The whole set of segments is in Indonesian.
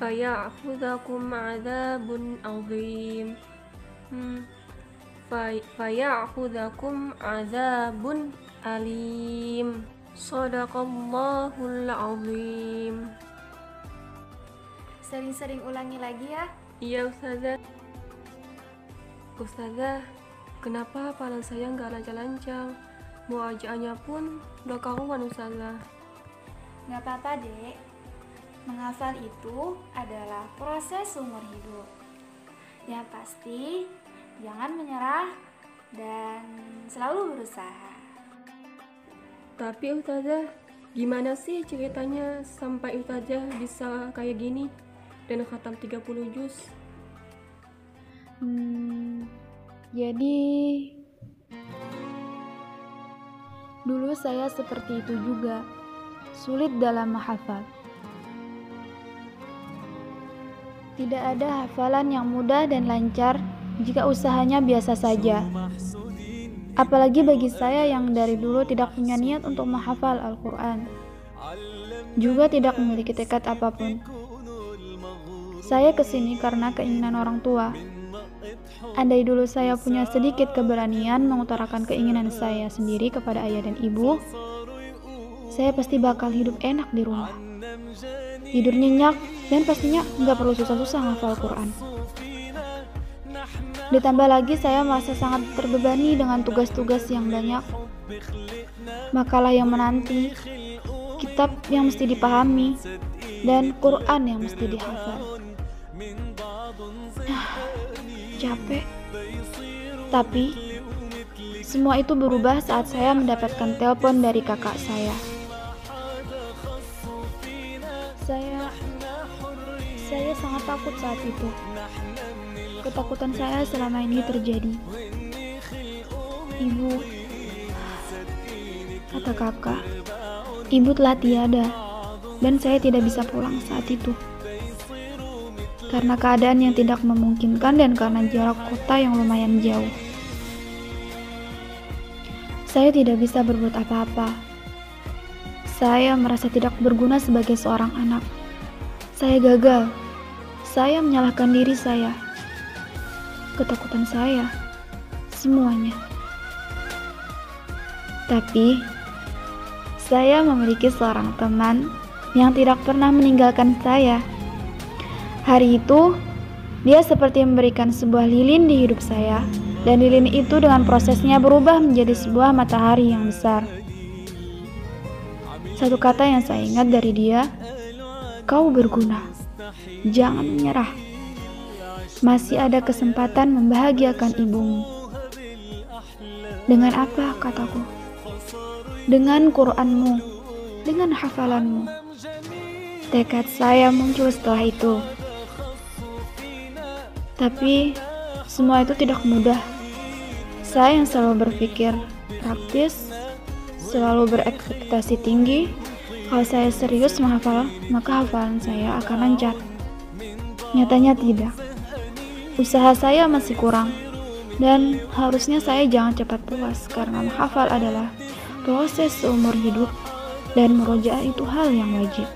فيأخذكم عذاب عظيم فيأخذكم عذاب أليم صدق الله العظيم. Sering-sering ulangi lagi ya. Iya Ustazah. Ustazah, kenapa hafalan saya nggak lancar-lancar? Muajaahnya pun udah karuan Ustazah. Nggak apa-apa dek, menghafal itu adalah proses seumur hidup. Yang pasti jangan menyerah dan selalu berusaha. Tapi Ustazah, gimana sih ceritanya sampai Ustazah bisa kayak gini dan khatam 30 juz? Jadi dulu saya seperti itu juga, sulit dalam menghafal. Tidak ada hafalan yang mudah dan lancar jika usahanya biasa saja. Apalagi bagi saya yang dari dulu tidak punya niat untuk menghafal Al-Quran, juga tidak memiliki tekad apapun. Saya kesini karena keinginan orang tua. Andai dulu saya punya sedikit keberanian mengutarakan keinginan saya sendiri kepada ayah dan ibu, saya pasti bakal hidup enak di rumah, tidur nyenyak, dan pastinya nggak perlu susah-susah ngafal Quran. Ditambah lagi saya merasa sangat terbebani dengan tugas-tugas yang banyak, makalah yang menanti, kitab yang mesti dipahami, dan Quran yang mesti dihafal. Capek. Tapi semua itu berubah saat saya mendapatkan telepon dari kakak saya. Saya sangat takut saat itu. Ketakutan saya selama ini terjadi. Ibu, kata kakak, ibu telah tiada dan saya tidak bisa pulang saat itu. Karena keadaan yang tidak memungkinkan dan karena jarak kota yang lumayan jauh. Saya tidak bisa berbuat apa-apa. Saya merasa tidak berguna sebagai seorang anak. Saya gagal. Saya menyalahkan diri saya. Ketakutan saya. Semuanya. Tapi, saya memiliki seorang teman yang tidak pernah meninggalkan saya. Hari itu, dia seperti memberikan sebuah lilin di hidup saya, dan lilin itu dengan prosesnya berubah menjadi sebuah matahari yang besar. Satu kata yang saya ingat dari dia, kau berguna, jangan menyerah. Masih ada kesempatan membahagiakan ibumu. Dengan apa, kataku? Dengan Qur'anmu, dengan hafalanmu. Tekad saya muncul setelah itu. Tapi semua itu tidak mudah. Saya yang selalu berpikir praktis, selalu berekspektasi tinggi. Kalau saya serius menghafal, maka hafalan saya akan lancar. Nyatanya tidak. Usaha saya masih kurang. Dan harusnya saya jangan cepat puas, karena menghafal adalah proses seumur hidup dan murojaah itu hal yang wajib.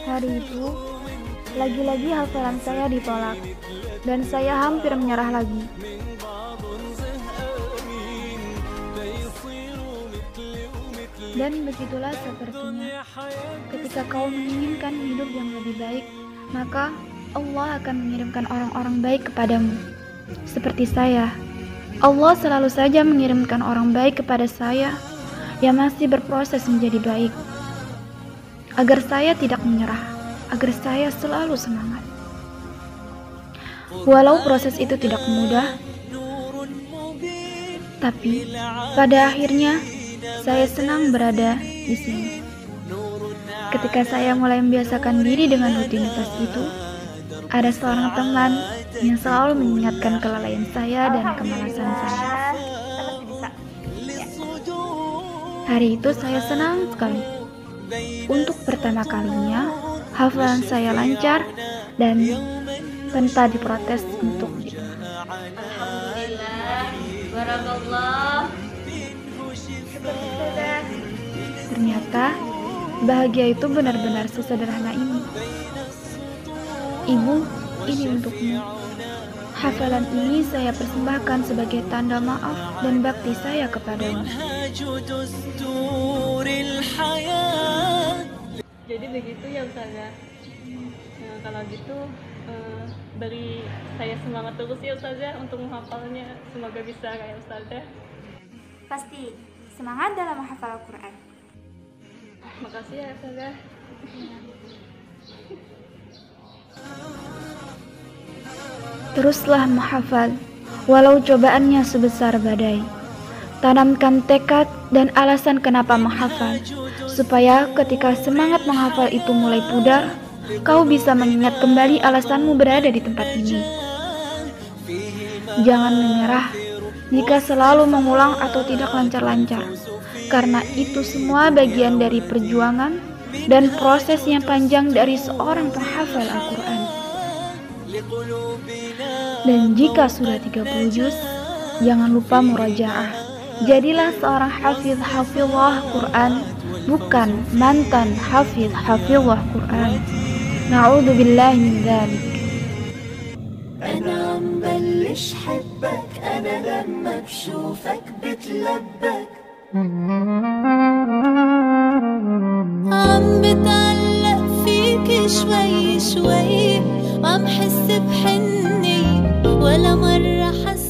Hari itu, lagi-lagi hafalan saya ditolak, dan saya hampir menyerah lagi. Dan begitulah sepertinya, ketika kau menginginkan hidup yang lebih baik, maka Allah akan mengirimkan orang-orang baik kepadamu. Seperti saya, Allah selalu saja mengirimkan orang baik kepada saya yang masih berproses menjadi baik, agar saya tidak menyerah, agar saya selalu semangat. Walau proses itu tidak mudah, tapi pada akhirnya saya senang berada di sini. Ketika saya mulai membiasakan diri dengan rutinitas itu, ada seorang teman yang selalu mengingatkan kelalaian saya dan kemalasan saya. Hari itu saya senang sekali. Untuk pertama kalinya, hafalan saya lancar dan tanpa diprotes untuk itu. Alhamdulillah, barakallah. ternyata bahagia itu benar-benar sesederhana ini. Ibu, ini untukmu. Hafalan ini saya persembahkan sebagai tanda maaf dan bakti saya kepadamu. Jadi begitu ya Ustazah. Nah, kalau gitu beri saya semangat terus ya Ustazah untuk menghafalnya. Semoga bisa kayak Ustazah. Pasti semangat dalam menghafal Al-Quran. Makasih ya Ustazah. Teruslah menghafal, walau cobaannya sebesar badai. Tanamkan tekad dan alasan kenapa menghafal, supaya ketika semangat menghafal itu mulai pudar, kau bisa mengingat kembali alasanmu berada di tempat ini. Jangan menyerah jika selalu mengulang atau tidak lancar-lancar, karena itu semua bagian dari perjuangan dan proses yang panjang dari seorang penghafal Al-Quran. Dan jika sudah 30 juz, jangan lupa murajaah. Jadilah seorang hafidh-hafidhah Quran, bukan mantan hafidh-hafidhah Quran. Na'udzubillahi min dzalik. أنا مبلش حبك أنا لما بشوفك بتلبك عم بتعلق فيك شوي شوي وعم حس بحني ولا مرة حس